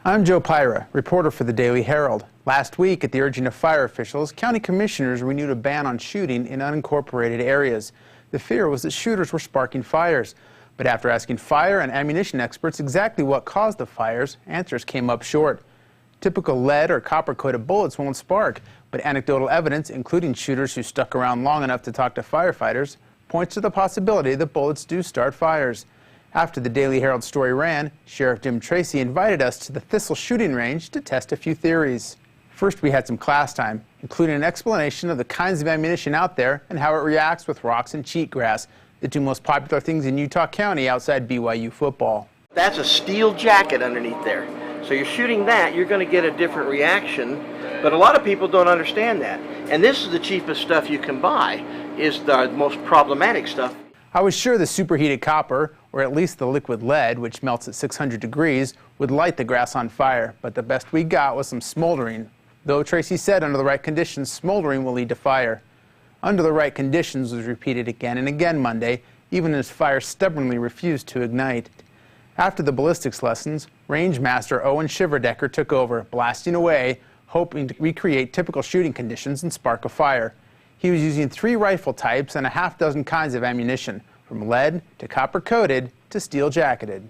I'm Joe Pyrah, reporter for the Daily Herald. Last week, at the urging of fire officials, county commissioners renewed a ban on shooting in unincorporated areas. The fear was that shooters were sparking fires. But after asking fire and ammunition experts exactly what caused the fires, answers came up short. Typical lead or copper-coated bullets won't spark, but anecdotal evidence, including shooters who stuck around long enough to talk to firefighters, points to the possibility that bullets do start fires. After the Daily Herald story ran, Sheriff Jim Tracy invited us to the Thistle shooting range to test a few theories. First, we had some class time, including an explanation of the kinds of ammunition out there and how it reacts with rocks and cheatgrass, the two most popular things in Utah County outside BYU football. That's a steel jacket underneath there. So you're shooting that, you're going to get a different reaction, but a lot of people don't understand that. And this is the cheapest stuff you can buy, is the most problematic stuff. I was sure the superheated copper, or at least the liquid lead, which melts at 600 degrees, would light the grass on fire, but the best we got was some smoldering. Though Tracy said under the right conditions, smoldering will lead to fire. Under the right conditions was repeated again and again Monday, even as fire stubbornly refused to ignite. After the ballistics lessons, Range Master Owen Shiverdecker took over, blasting away, hoping to recreate typical shooting conditions and spark a fire. He was using 3 rifle types and a half dozen kinds of ammunition, from lead to copper-coated to steel-jacketed.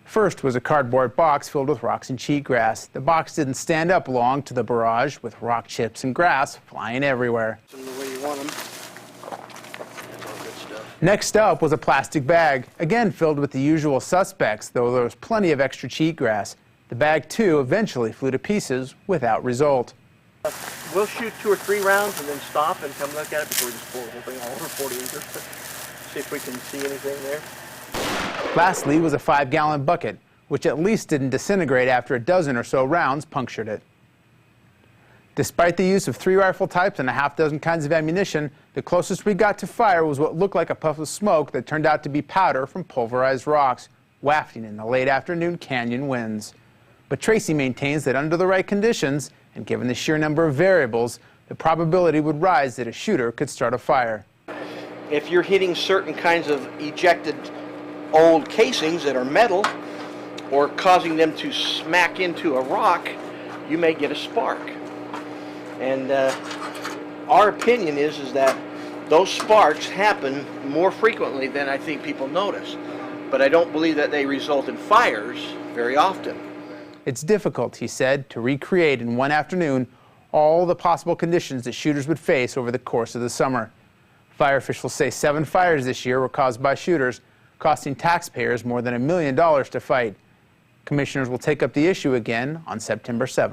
First was a cardboard box filled with rocks and cheatgrass. The box didn't stand up long to the barrage, with rock chips and grass flying everywhere. The way you want them. That's all good stuff. Next up was a plastic bag, again filled with the usual suspects, though there was plenty of extra cheatgrass. The bag, too, eventually flew to pieces without result. We'll shoot 2 or 3 rounds and then stop and come look at it before we just pull the whole thing all over 40 inches. See if we can see anything there. Lastly was a 5-gallon bucket, which at least didn't disintegrate after a dozen or so rounds punctured it. Despite the use of 3 rifle types and a half dozen kinds of ammunition, the closest we got to fire was what looked like a puff of smoke that turned out to be powder from pulverized rocks, wafting in the late afternoon canyon winds. But Tracy maintains that under the right conditions, and given the sheer number of variables, the probability would rise that a shooter could start a fire. If you're hitting certain kinds of ejected old casings that are metal or causing them to smack into a rock, you may get a spark. And our opinion is that those sparks happen more frequently than I think people notice. But I don't believe that they result in fires very often. It's difficult, he said, to recreate in one afternoon all the possible conditions that shooters would face over the course of the summer. Fire officials say 7 fires this year were caused by shooters, costing taxpayers more than $1 million to fight. Commissioners will take up the issue again on September 7th.